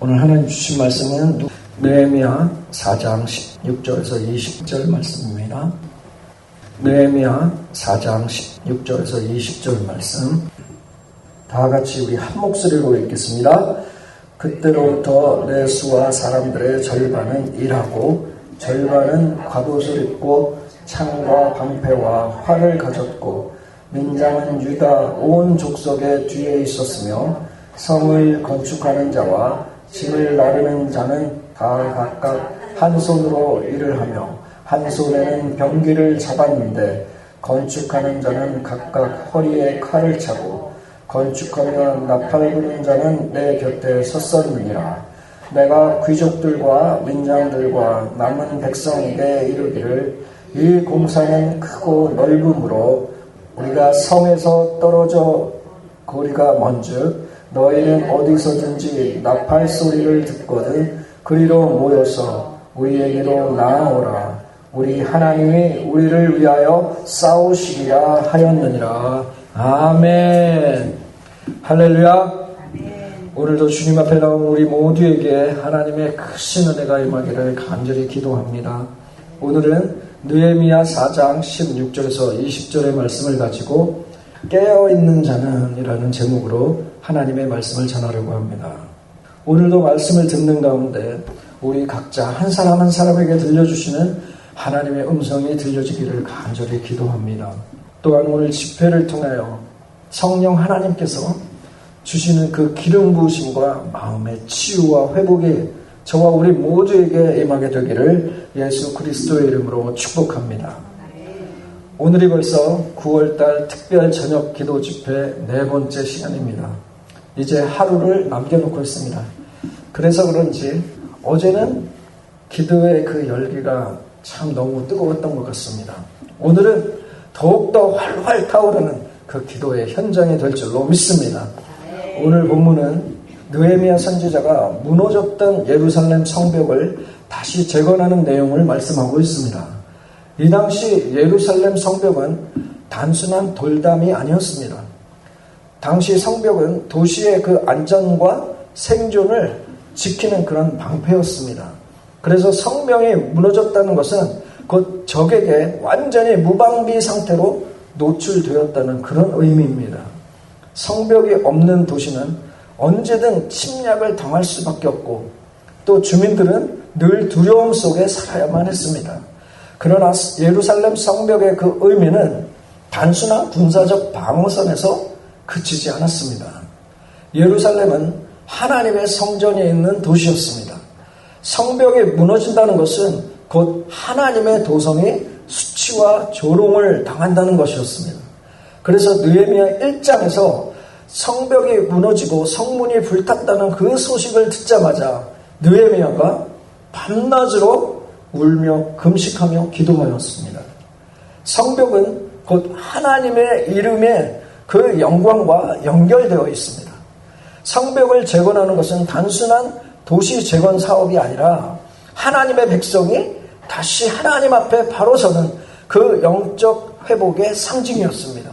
오늘 하나님 주신 말씀은 느헤미야 4장 16절에서 20절 말씀입니다. 느헤미야 4장 16절에서 20절 말씀 다 같이 우리 한 목소리로 읽겠습니다. 그때로부터 내 수와 사람들의 절반은 일하고 절반은 갑옷을 입고 창과 방패와 활을 가졌고 민장은 유다 온 족속의 뒤에 있었으며 성을 건축하는 자와 집을 나르는 자는 다 각각 한 손으로 일을 하며 한 손에는 병기를 잡았는데 건축하는 자는 각각 허리에 칼을 차고 건축하며 나팔 부는 자는 내 곁에 섰었느니라. 내가 귀족들과 민장들과 남은 백성에게 이르기를 이 공사는 크고 넓음으로 우리가 성에서 떨어져 거리가 먼즉 너희는 어디서든지 나팔 소리를 듣거든 그리로 모여서 우리에게로 나아오라. 우리 하나님이 우리를 위하여 싸우시리라 하였느니라. 아멘. 할렐루야. 아멘. 오늘도 주님 앞에 나온 우리 모두에게 하나님의 크신 은혜가 임하기를 간절히 기도합니다. 오늘은 느헤미야 4장 16절에서 20절의 말씀을 가지고 깨어있는 자는 이라는 제목으로 하나님의 말씀을 전하려고 합니다. 오늘도 말씀을 듣는 가운데 우리 각자 한 사람 한 사람에게 들려주시는 하나님의 음성이 들려지기를 간절히 기도합니다. 또한 오늘 집회를 통하여 성령 하나님께서 주시는 그 기름 부으심과 마음의 치유와 회복이 저와 우리 모두에게 임하게 되기를 예수 그리스도의 이름으로 축복합니다. 오늘이 벌써 9월달 특별 저녁 기도 집회 4번째 시간입니다. 이제 하루를 남겨놓고 있습니다. 그래서 그런지 어제는 기도의 그 열기가 참 너무 뜨거웠던 것 같습니다. 오늘은 더욱더 활활 타오르는 그 기도의 현장이 될 줄로 믿습니다. 오늘 본문은 느헤미야 선지자가 무너졌던 예루살렘 성벽을 다시 재건하는 내용을 말씀하고 있습니다. 이 당시 예루살렘 성벽은 단순한 돌담이 아니었습니다. 당시 성벽은 도시의 그 안전과 생존을 지키는 그런 방패였습니다. 그래서 성벽이 무너졌다는 것은 곧 적에게 완전히 무방비 상태로 노출되었다는 그런 의미입니다. 성벽이 없는 도시는 언제든 침략을 당할 수밖에 없고 또 주민들은 늘 두려움 속에 살아야만 했습니다. 그러나 예루살렘 성벽의 그 의미는 단순한 군사적 방어선에서 그치지 않았습니다. 예루살렘은 하나님의 성전이 있는 도시였습니다. 성벽이 무너진다는 것은 곧 하나님의 도성이 수치와 조롱을 당한다는 것이었습니다. 그래서 느헤미야 1장에서 성벽이 무너지고 성문이 불탔다는 그 소식을 듣자마자 느헤미야가 밤낮으로 울며 금식하며 기도하였습니다. 성벽은 곧 하나님의 이름의 그 영광과 연결되어 있습니다. 성벽을 재건하는 것은 단순한 도시 재건 사업이 아니라 하나님의 백성이 다시 하나님 앞에 바로 서는 그 영적 회복의 상징이었습니다.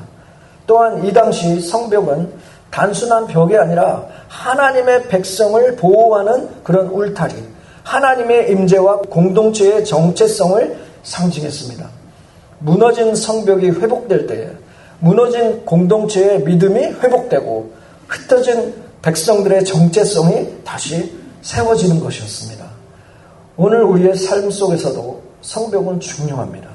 또한 이 당시 성벽은 단순한 벽이 아니라 하나님의 백성을 보호하는 그런 울타리, 하나님의 임재와 공동체의 정체성을 상징했습니다. 무너진 성벽이 회복될 때에 무너진 공동체의 믿음이 회복되고 흩어진 백성들의 정체성이 다시 세워지는 것이었습니다. 오늘 우리의 삶 속에서도 성벽은 중요합니다.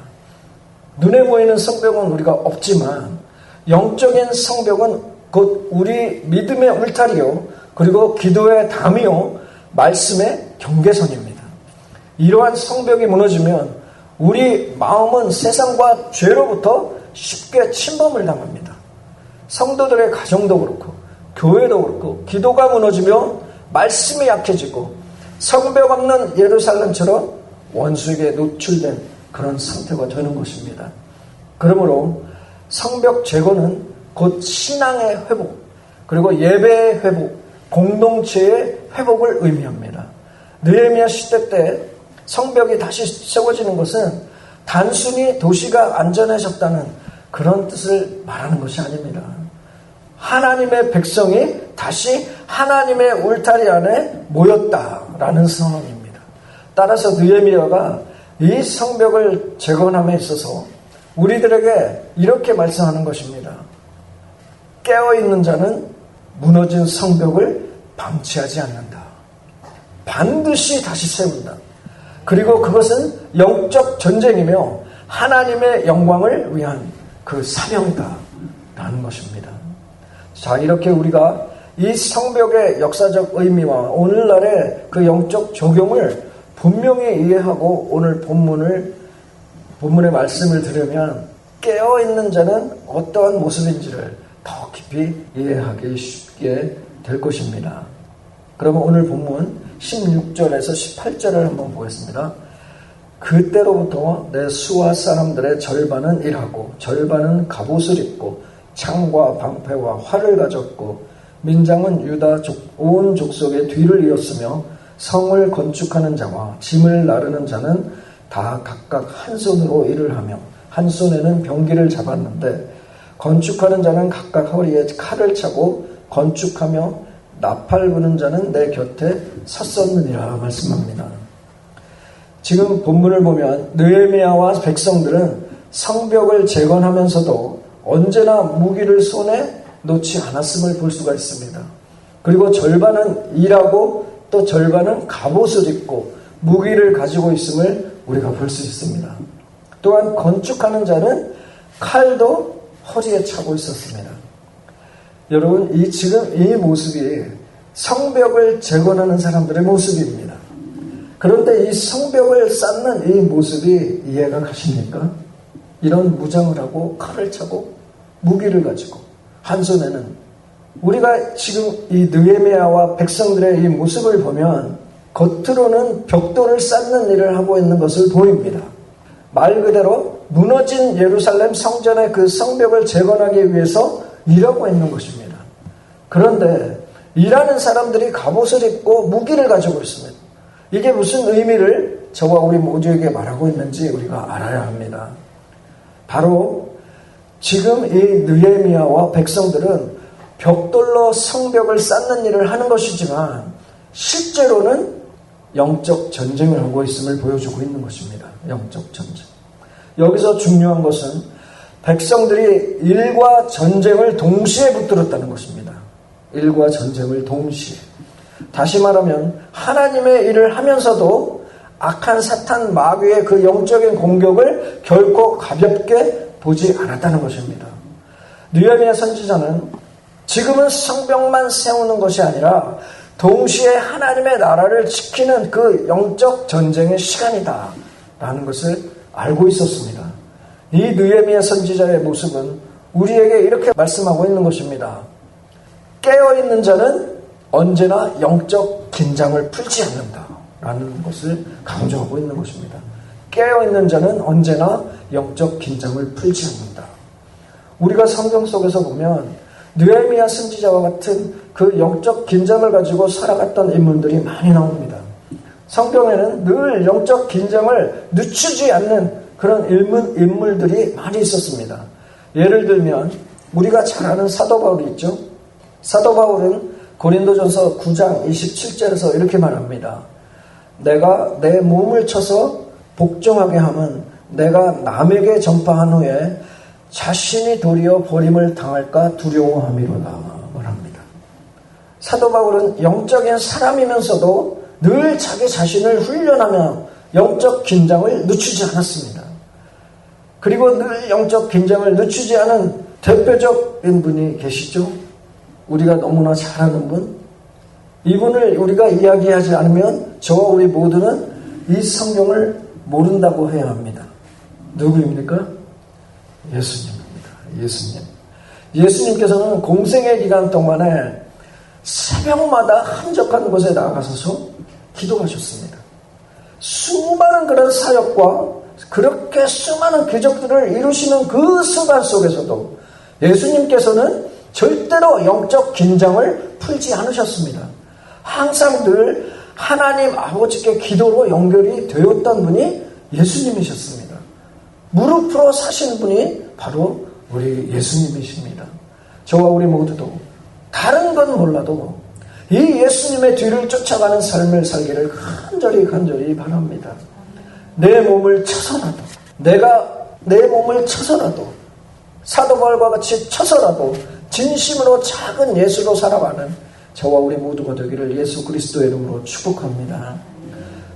눈에 보이는 성벽은 우리가 없지만 영적인 성벽은 곧 우리 믿음의 울타리요 그리고 기도의 담이요 말씀의 경계선입니다. 이러한 성벽이 무너지면 우리 마음은 세상과 죄로부터 쉽게 침범을 당합니다. 성도들의 가정도 그렇고 교회도 그렇고 기도가 무너지며 말씀이 약해지고 성벽 없는 예루살렘처럼 원수에게 노출된 그런 상태가 되는 것입니다. 그러므로 성벽 재건은 곧 신앙의 회복 그리고 예배의 회복 공동체의 회복을 의미합니다. 느헤미야 시대 때 성벽이 다시 세워지는 것은 단순히 도시가 안전해졌다는 그런 뜻을 말하는 것이 아닙니다. 하나님의 백성이 다시 하나님의 울타리 안에 모였다라는 선언입니다. 따라서 느헤미야가 이 성벽을 재건함에 있어서 우리들에게 이렇게 말씀하는 것입니다. 깨어있는 자는 무너진 성벽을 방치하지 않는다. 반드시 다시 세운다. 그리고 그것은 영적 전쟁이며 하나님의 영광을 위한 그 사명이다 라는 것입니다. 자, 이렇게 우리가 이 성벽의 역사적 의미와 오늘날의 그 영적 적용을 분명히 이해하고 오늘 본문의 말씀을 들으면 깨어있는 자는 어떠한 모습인지를 더 깊이 이해하기 쉽게 될 것입니다. 그러면 오늘 본문 16절에서 18절을 한번 보겠습니다. 그때로부터 내 수하 사람들의 절반은 일하고 절반은 갑옷을 입고 창과 방패와 활을 가졌고 민장은 유다 온 족속의 뒤를 이었으며 성을 건축하는 자와 짐을 나르는 자는 다 각각 한 손으로 일을 하며 한 손에는 병기를 잡았는데 건축하는 자는 각각 허리에 칼을 차고 건축하며 나팔 부는 자는 내 곁에 섰었느니라 말씀합니다. 지금 본문을 보면 느헤미야와 백성들은 성벽을 재건하면서도 언제나 무기를 손에 놓지 않았음을 볼 수가 있습니다. 그리고 절반은 일하고 또 절반은 갑옷을 입고 무기를 가지고 있음을 우리가 볼 수 있습니다. 또한 건축하는 자는 칼도 허리에 차고 있었습니다. 여러분, 지금 이 모습이 성벽을 재건하는 사람들의 모습입니다. 그런데 이 성벽을 쌓는 이 모습이 이해가 가십니까? 이런 무장을 하고 칼을 차고 무기를 가지고 한 손에는 우리가 지금 이 느헤미야와 백성들의 이 모습을 보면 겉으로는 벽돌을 쌓는 일을 하고 있는 것을 보입니다. 말 그대로 무너진 예루살렘 성전의 그 성벽을 재건하기 위해서 일하고 있는 것입니다. 그런데 일하는 사람들이 갑옷을 입고 무기를 가지고 있습니다. 이게 무슨 의미를 저와 우리 모두에게 말하고 있는지 우리가 알아야 합니다. 바로 지금 이 느헤미야와 백성들은 벽돌로 성벽을 쌓는 일을 하는 것이지만 실제로는 영적 전쟁을 하고 있음을 보여주고 있는 것입니다. 영적 전쟁. 여기서 중요한 것은 백성들이 일과 전쟁을 동시에 붙들었다는 것입니다. 일과 전쟁을 동시에. 다시 말하면 하나님의 일을 하면서도 악한 사탄 마귀의 그 영적인 공격을 결코 가볍게 보지 않았다는 것입니다. 느헤미야 선지자는 지금은 성벽만 세우는 것이 아니라 동시에 하나님의 나라를 지키는 그 영적 전쟁의 시간이다 라는 것을 알고 있었습니다. 이 느헤미야 선지자의 모습은 우리에게 이렇게 말씀하고 있는 것입니다. 깨어있는 자는 언제나 영적 긴장을 풀지 않는다 라는 것을 강조하고 있는 것입니다. 깨어있는 자는 언제나 영적 긴장을 풀지 않는다. 우리가 성경 속에서 보면 느헤미야 선지자와 같은 그 영적 긴장을 가지고 살아갔던 인물들이 많이 나옵니다. 성경에는 늘 영적 긴장을 늦추지 않는 그런 인물들이 많이 있었습니다. 예를 들면 우리가 잘 아는 사도 바울이 있죠. 사도 바울은 고린도전서 9장 27절에서 이렇게 말합니다. 내가 내 몸을 쳐서 복종하게 함은 내가 남에게 전파한 후에 자신이 도리어 버림을 당할까 두려워함이로다 말합니다. 사도 바울은 영적인 사람이면서도 늘 자기 자신을 훈련하며 영적 긴장을 늦추지 않았습니다. 그리고 늘 영적 긴장을 늦추지 않은 대표적인 분이 계시죠. 우리가 너무나 잘 아는 분. 이분을 우리가 이야기하지 않으면 저와 우리 모두는 이 성경을 모른다고 해야 합니다. 누구입니까? 예수님입니다. 예수님. 예수님께서는 공생의 기간 동안에 새벽마다 한적한 곳에 나가셔서 기도하셨습니다. 수많은 그런 사역과 그렇게 수많은 기적들을 이루시는 그 순간 속에서도 예수님께서는 절대로 영적 긴장을 풀지 않으셨습니다. 항상 늘 하나님 아버지께 기도로 연결이 되었던 분이 예수님이셨습니다. 무릎으로 사신 분이 바로 우리 예수님이십니다. 저와 우리 모두도 다른 건 몰라도 이 예수님의 뒤를 쫓아가는 삶을 살기를 간절히 바랍니다. 내 몸을 쳐서라도, 내가 내 몸을 쳐서라도, 사도 바울과 같이 쳐서라도 진심으로 작은 예수로 살아가는 저와 우리 모두가 되기를 예수 그리스도의 이름으로 축복합니다.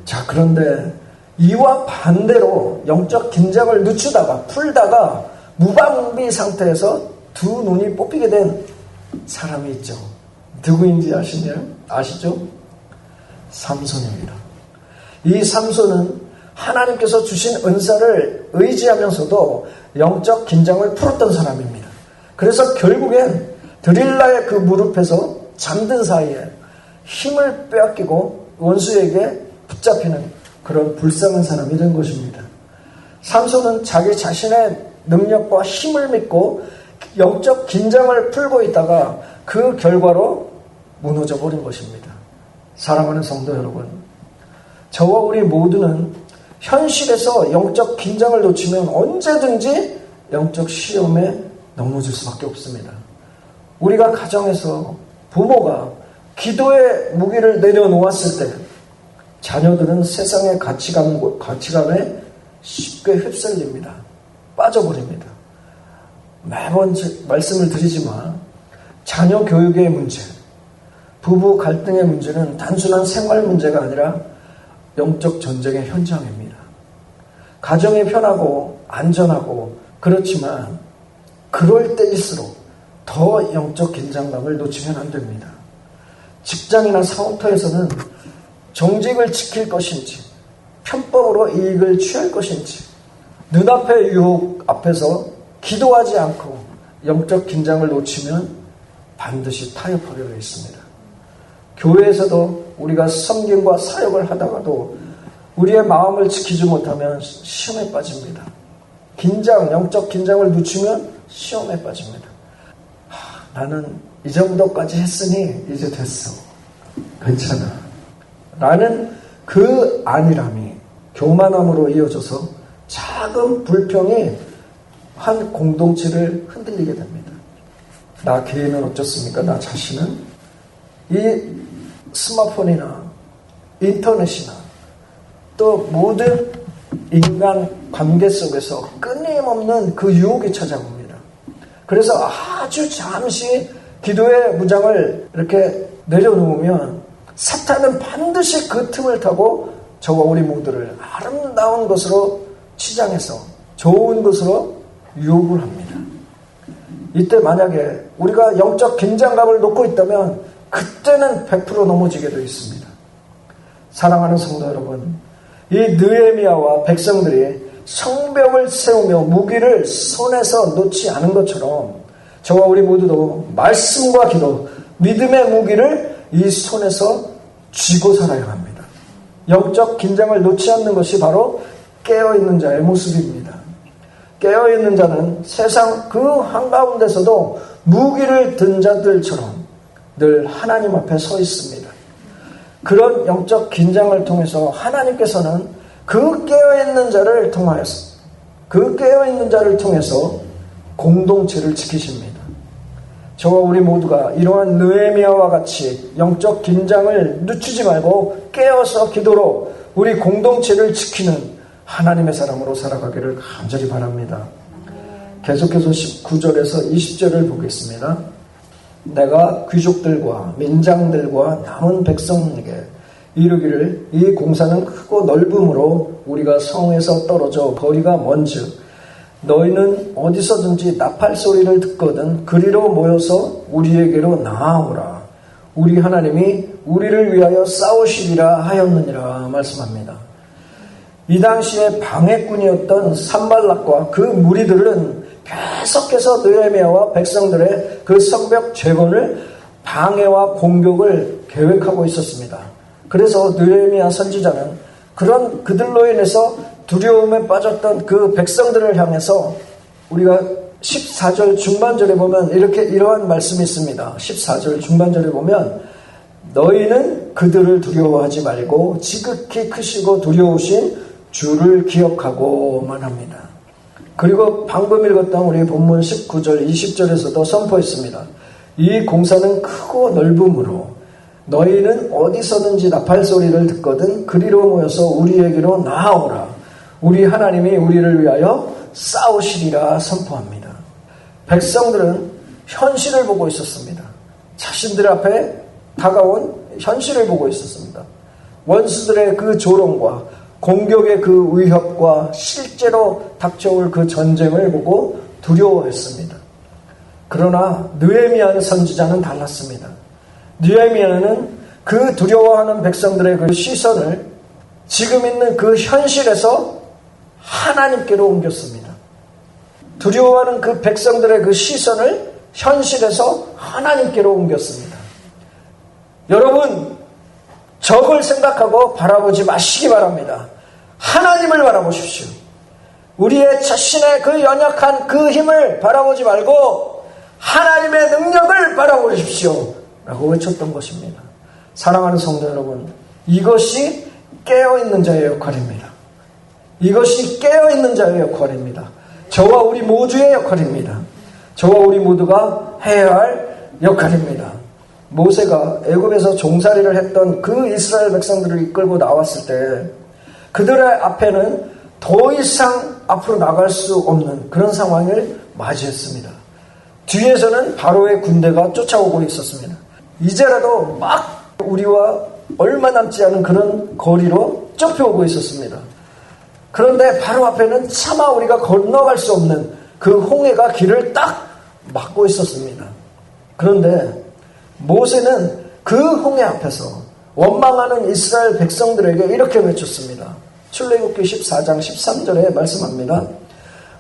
자, 그런데 이와 반대로 영적 긴장을 늦추다가 풀다가 무방비 상태에서 두 눈이 뽑히게 된 사람이 있죠. 누구인지 아시죠? 삼손입니다. 이 삼손은 하나님께서 주신 은사를 의지하면서도 영적 긴장을 풀었던 사람입니다. 그래서 결국엔 드릴라의 그 무릎에서 잠든 사이에 힘을 빼앗기고 원수에게 붙잡히는 그런 불쌍한 사람이 된 것입니다. 삼손은 자기 자신의 능력과 힘을 믿고 영적 긴장을 풀고 있다가 그 결과로 무너져 버린 것입니다. 사랑하는 성도 여러분, 저와 우리 모두는 현실에서 영적 긴장을 놓치면 언제든지 영적 시험에 넘어질 수밖에 없습니다. 우리가 가정에서 부모가 기도의 무기를 내려놓았을 때 자녀들은 세상의 가치관에 쉽게 휩쓸립니다. 빠져버립니다. 매번 말씀을 드리지만 자녀 교육의 문제, 부부 갈등의 문제는 단순한 생활 문제가 아니라 영적 전쟁의 현장입니다. 가정이 편하고 안전하고 그렇지만 그럴 때일수록 더 영적 긴장감을 놓치면 안 됩니다. 직장이나 사업터에서는 정직을 지킬 것인지 편법으로 이익을 취할 것인지 눈앞의 유혹 앞에서 기도하지 않고 영적 긴장을 놓치면 반드시 타협하게 되어 있습니다. 교회에서도 우리가 섬김과 사역을 하다가도 우리의 마음을 지키지 못하면 시험에 빠집니다. 영적 긴장을 늦추면 시험에 빠집니다. 나는 이 정도까지 했으니 이제 됐어. 괜찮아. 라는 그 안일함이 교만함으로 이어져서 작은 불평이 한 공동체를 흔들리게 됩니다. 나 개인은 어쩌습니까? 나 자신은 이 스마트폰이나 인터넷이나 또 모든 인간 관계 속에서 끊임없는 그 유혹이 찾아옵니다. 그래서 아주 잠시 기도의 무장을 이렇게 내려놓으면 사탄은 반드시 그 틈을 타고 저와 우리 모두를 아름다운 것으로 치장해서 좋은 것으로 유혹을 합니다. 이때 만약에 우리가 영적 긴장감을 놓고 있다면 그때는 100% 넘어지게 되어 있습니다. 사랑하는 성도 여러분, 이 느헤미야와 백성들이 성벽을 세우며 무기를 손에서 놓지 않은 것처럼 저와 우리 모두도 말씀과 기도, 믿음의 무기를 이 손에서 쥐고 살아야 합니다. 영적 긴장을 놓지 않는 것이 바로 깨어있는 자의 모습입니다. 깨어있는 자는 세상 그 한가운데서도 무기를 든 자들처럼 늘 하나님 앞에 서 있습니다. 그런 영적 긴장을 통해서 하나님께서는 그 깨어있는 자를 통해서 공동체를 지키십니다. 저와 우리 모두가 이러한 느헤미야와 같이 영적 긴장을 늦추지 말고 깨어서 기도로 우리 공동체를 지키는 하나님의 사람으로 살아가기를 간절히 바랍니다. 계속해서 19절에서 20절을 보겠습니다. 내가 귀족들과 민장들과 남은 백성에게 이르기를 이 공사는 크고 넓음으로 우리가 성에서 떨어져 거리가 먼즉 너희는 어디서든지 나팔 소리를 듣거든 그리로 모여서 우리에게로 나아오라. 우리 하나님이 우리를 위하여 싸우시리라 하였느니라 말씀합니다. 이 당시에 방해꾼이었던 산발락과 그 무리들은 계속해서 느헤미야와 백성들의 그 성벽 재건을 방해와 공격을 계획하고 있었습니다. 그래서 느헤미야 선지자는 그런 그들로 인해서 두려움에 빠졌던 그 백성들을 향해서 우리가 14절 중반절에 보면 이러한 말씀이 있습니다. 14절 중반절에 보면 너희는 그들을 두려워하지 말고 지극히 크시고 두려우신 주를 기억하고만 합니다. 그리고 방금 읽었던 우리 본문 19절 20절에서도 선포했습니다. 이 공사는 크고 넓음으로 너희는 어디서든지 나팔 소리를 듣거든 그리로 모여서 우리에게로 나아오라. 우리 하나님이 우리를 위하여 싸우시리라 선포합니다. 백성들은 현실을 보고 있었습니다. 자신들 앞에 다가온 현실을 보고 있었습니다. 원수들의 그 조롱과 공격의 그 위협과 실제로 닥쳐올 그 전쟁을 보고 두려워했습니다. 그러나 느헤미야 선지자는 달랐습니다. 느헤미야는 그 두려워하는 백성들의 그 시선을 지금 있는 그 현실에서 하나님께로 옮겼습니다. 두려워하는 그 백성들의 그 시선을 현실에서 하나님께로 옮겼습니다. 여러분, 적을 생각하고 바라보지 마시기 바랍니다. 하나님을 바라보십시오. 우리의 자신의 그 연약한 그 힘을 바라보지 말고 하나님의 능력을 바라보십시오. 라고 외쳤던 것입니다. 사랑하는 성도 여러분, 이것이 깨어있는 자의 역할입니다. 이것이 깨어있는 자의 역할입니다. 저와 우리 모두의 역할입니다. 저와 우리 모두가 해야 할 역할입니다. 모세가 애굽에서 종살이를 했던 그 이스라엘 백성들을 이끌고 나왔을 때 그들의 앞에는 더 이상 앞으로 나갈 수 없는 그런 상황을 맞이했습니다. 뒤에서는 바로의 군대가 쫓아오고 있었습니다. 이제라도 막 우리와 얼마 남지 않은 그런 거리로 쫓겨오고 있었습니다. 그런데 바로 앞에는 차마 우리가 건너갈 수 없는 그 홍해가 길을 딱 막고 있었습니다. 그런데 모세는 그 홍해 앞에서 원망하는 이스라엘 백성들에게 이렇게 외쳤습니다. 출애굽기 14장 13절에 말씀합니다.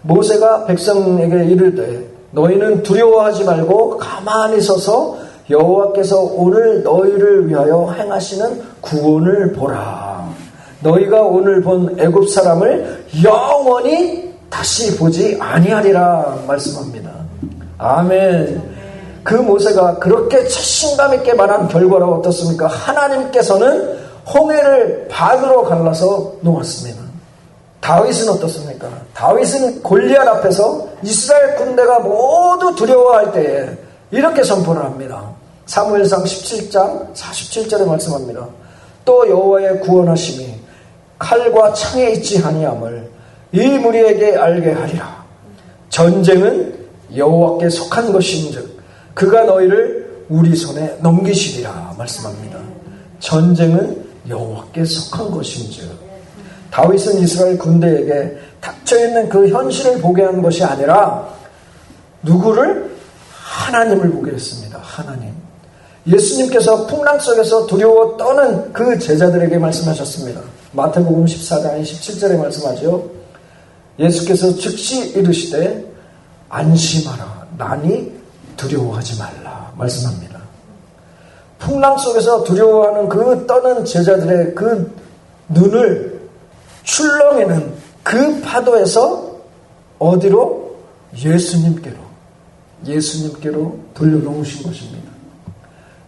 모세가 백성에게 이르되 너희는 두려워하지 말고 가만히 서서 여호와께서 오늘 너희를 위하여 행하시는 구원을 보라. 너희가 오늘 본 애굽 사람을 영원히 다시 보지 아니하리라 말씀합니다. 아멘. 그 모세가 그렇게 자신감 있게 말한 결과가 어떻습니까? 하나님께서는 홍해를 반으로 갈라서 놓았습니다. 다윗은 어떻습니까? 다윗은 골리앗 앞에서 이스라엘 군대가 모두 두려워할 때에 이렇게 선포를 합니다. 사무엘상 17장 47절에 말씀합니다. 또 여호와의 구원하심이 칼과 창에 있지 아니함을 이 무리에게 알게 하리라. 전쟁은 여호와께 속한 것인즉 그가 너희를 우리 손에 넘기시리라 말씀합니다. 전쟁은 여호와께 속한 것인즉 다윗은 이스라엘 군대에게 닥쳐있는 그 현실을 보게 한 것이 아니라 누구를? 하나님을 보게 했습니다. 하나님. 예수님께서 풍랑 속에서 두려워 떠는 그 제자들에게 말씀하셨습니다. 마태복음 14장 27절에 말씀하죠. 예수께서 즉시 이르시되 안심하라 나니 두려워하지 말라 말씀합니다. 풍랑 속에서 두려워하는 그 떠는 제자들의 그 눈을 출렁이는 그 파도에서 어디로? 예수님께로 돌려놓으신 것입니다.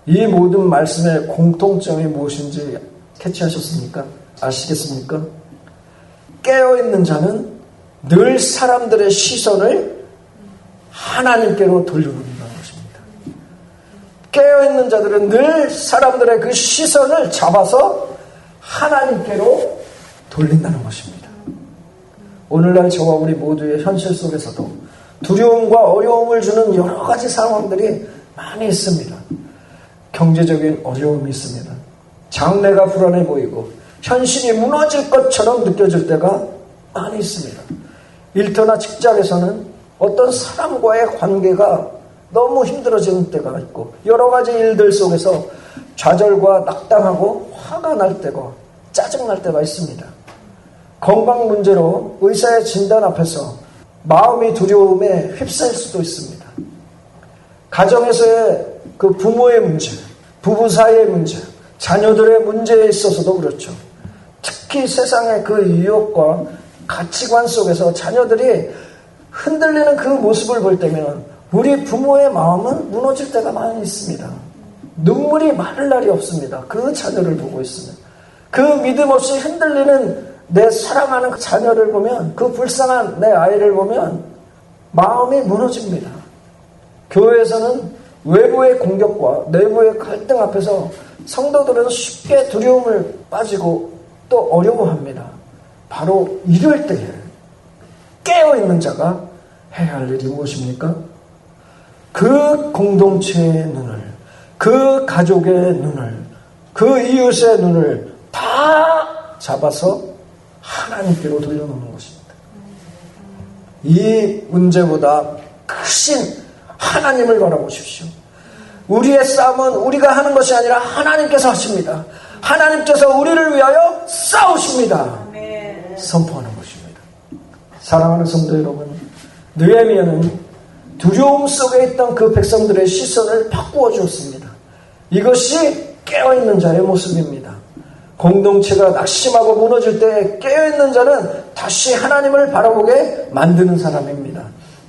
이 모든 말씀의 공통점이 무엇인지 캐치하셨습니까? 아시겠습니까? 깨어있는 자는 늘 사람들의 시선을 하나님께로 돌려놓는다는 것입니다. 깨어있는 자들은 늘 사람들의 그 시선을 잡아서 하나님께로 돌린다는 것입니다. 오늘날 저와 우리 모두의 현실 속에서도 두려움과 어려움을 주는 여러 가지 상황들이 많이 있습니다. 경제적인 어려움이 있습니다. 장래가 불안해 보이고 현실이 무너질 것처럼 느껴질 때가 많이 있습니다. 일터나 직장에서는 어떤 사람과의 관계가 너무 힘들어지는 때가 있고 여러 가지 일들 속에서 좌절과 낙담하고 화가 날 때고 짜증날 때가 있습니다. 건강 문제로 의사의 진단 앞에서 마음이 두려움에 휩싸일 수도 있습니다. 가정에서의 그 부모의 문제, 부부 사이의 문제, 자녀들의 문제에 있어서도 그렇죠. 특히 세상의 그 유혹과 가치관 속에서 자녀들이 흔들리는 그 모습을 볼 때면 우리 부모의 마음은 무너질 때가 많이 있습니다. 눈물이 마를 날이 없습니다. 그 자녀를 보고 있으면. 그 믿음 없이 흔들리는 내 사랑하는 그 자녀를 보면, 그 불쌍한 내 아이를 보면 마음이 무너집니다. 교회에서는 외부의 공격과 내부의 갈등 앞에서 성도들은 쉽게 두려움을 빠지고 또 어려워합니다. 바로 이럴 때에 깨어있는 자가 해야 할 일이 무엇입니까? 그 공동체의 눈을, 그 가족의 눈을, 그 이웃의 눈을 다 잡아서 하나님께로 돌려놓는 것입니다. 이 문제보다 크신 하나님을 바라보십시오. 우리의 싸움은 우리가 하는 것이 아니라 하나님께서 하십니다. 하나님께서 우리를 위하여 싸우십니다. 선포하는 것입니다. 사랑하는 성도 여러분, 느헤미야는 두려움 속에 있던 그 백성들의 시선을 바꾸어 주었습니다. 이것이 깨어있는 자의 모습입니다. 공동체가 낙심하고 무너질 때 깨어있는 자는 다시 하나님을 바라보게 만드는 사람입니다.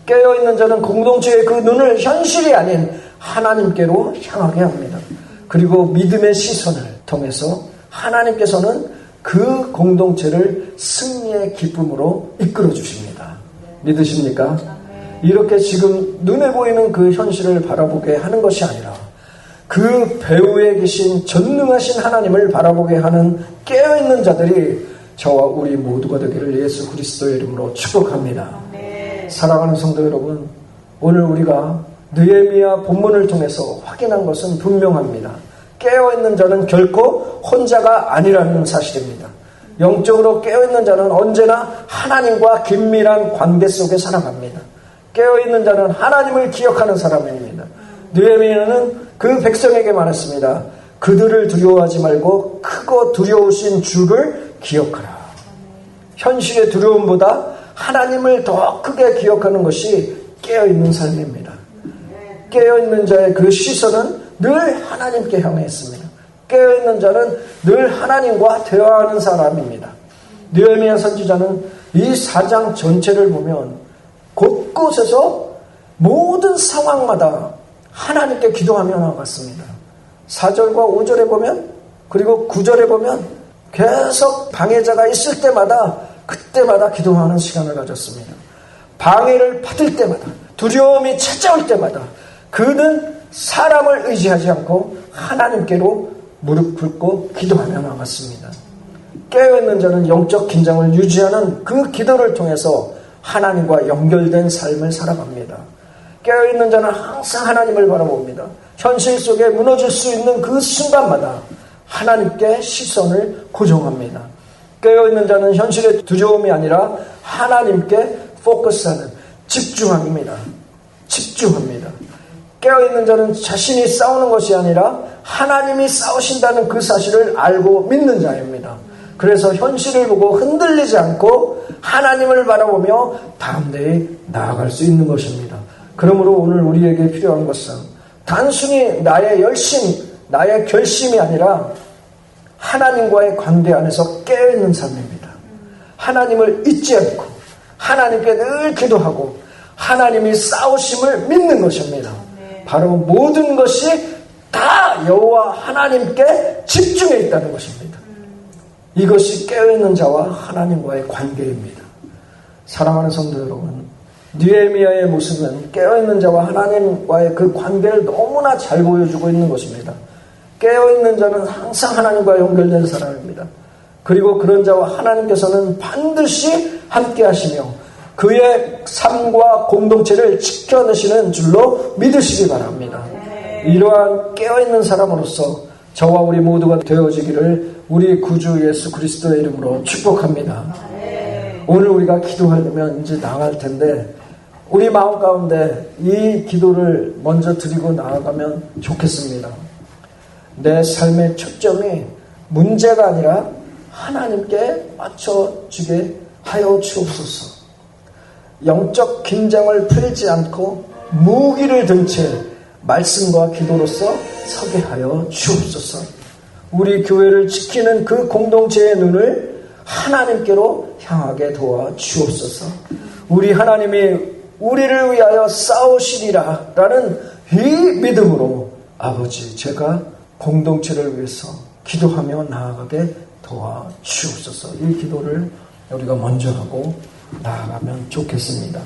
깨어있는 자는 공동체의 그 눈을 현실이 아닌 하나님께로 향하게 합니다. 그리고 믿음의 시선을 통해서 하나님께서는 그 공동체를 승리의 기쁨으로 이끌어 주십니다. 믿으십니까? 이렇게 지금 눈에 보이는 그 현실을 바라보게 하는 것이 아니라 그 배후에 계신 전능하신 하나님을 바라보게 하는 깨어있는 자들이 저와 우리 모두가 되기를 예수 그리스도의 이름으로 축복합니다. 사랑하는 성도 여러분, 오늘 우리가 느헤미야 본문을 통해서 확인한 것은 분명합니다. 깨어있는 자는 결코 혼자가 아니라는 사실입니다. 영적으로 깨어있는 자는 언제나 하나님과 긴밀한 관계 속에 살아갑니다. 깨어있는 자는 하나님을 기억하는 사람입니다. 느헤미야는 그 백성에게 말했습니다. 그들을 두려워하지 말고 크고 두려우신 주를 기억하라. 현실의 두려움보다 하나님을 더 크게 기억하는 것이 깨어있는 삶입니다. 깨어있는 자의 그 시선은 늘 하나님께 향해 있습니다. 깨어있는 자는 늘 하나님과 대화하는 사람입니다. 느헤미야 선지자는 이 4장 전체를 보면 곳곳에서 모든 상황마다 하나님께 기도하며 나아갔습니다. 4절과 5절에 보면, 그리고 9절에 보면 계속 방해자가 있을 때마다 그때마다 기도하는 시간을 가졌습니다. 방해를 받을 때마다, 두려움이 찾아올 때마다 그는 사람을 의지하지 않고 하나님께로 무릎 꿇고 기도하며 나갔습니다. 깨어있는 자는 영적 긴장을 유지하는 그 기도를 통해서 하나님과 연결된 삶을 살아갑니다. 깨어있는 자는 항상 하나님을 바라봅니다. 현실 속에 무너질 수 있는 그 순간마다 하나님께 시선을 고정합니다. 깨어있는 자는 현실의 두려움이 아니라 하나님께 포커스하는 집중합니다. 집중합니다. 깨어있는 자는 자신이 싸우는 것이 아니라 하나님이 싸우신다는 그 사실을 알고 믿는 자입니다. 그래서 현실을 보고 흔들리지 않고 하나님을 바라보며 담대히 나아갈 수 있는 것입니다. 그러므로 오늘 우리에게 필요한 것은 단순히 나의 열심, 나의 결심이 아니라 하나님과의 관계 안에서 깨어있는 삶입니다. 하나님을 잊지 않고 하나님께 늘 기도하고 하나님이 싸우심을 믿는 것입니다. 바로 모든 것이 다 여호와 하나님께 집중해 있다는 것입니다. 이것이 깨어있는 자와 하나님과의 관계입니다. 사랑하는 성도 여러분, 느헤미야의 모습은 깨어있는 자와 하나님과의 그 관계를 너무나 잘 보여주고 있는 것입니다. 깨어있는 자는 항상 하나님과 연결된 사람입니다. 그리고 그런 자와 하나님께서는 반드시 함께 하시며 그의 삶과 공동체를 지켜내시는 줄로 믿으시기 바랍니다. 이러한 깨어있는 사람으로서 저와 우리 모두가 되어지기를 우리 구주 예수 그리스도의 이름으로 축복합니다. 오늘 우리가 기도하려면 이제 나갈 텐데 우리 마음 가운데 이 기도를 먼저 드리고 나아가면 좋겠습니다. 내 삶의 초점이 문제가 아니라 하나님께 맞춰지게 하여 주옵소서. 영적 긴장을 풀지 않고 무기를 든 채 말씀과 기도로서 서게 하여 주옵소서. 우리 교회를 지키는 그 공동체의 눈을 하나님께로 향하게 도와 주옵소서. 우리 하나님이 우리를 위하여 싸우시리라 라는 이 믿음으로 아버지, 제가 공동체를 위해서 기도하며 나아가게 도와 주옵소서. 이 기도를 우리가 먼저 하고 나아가면 좋겠습니다.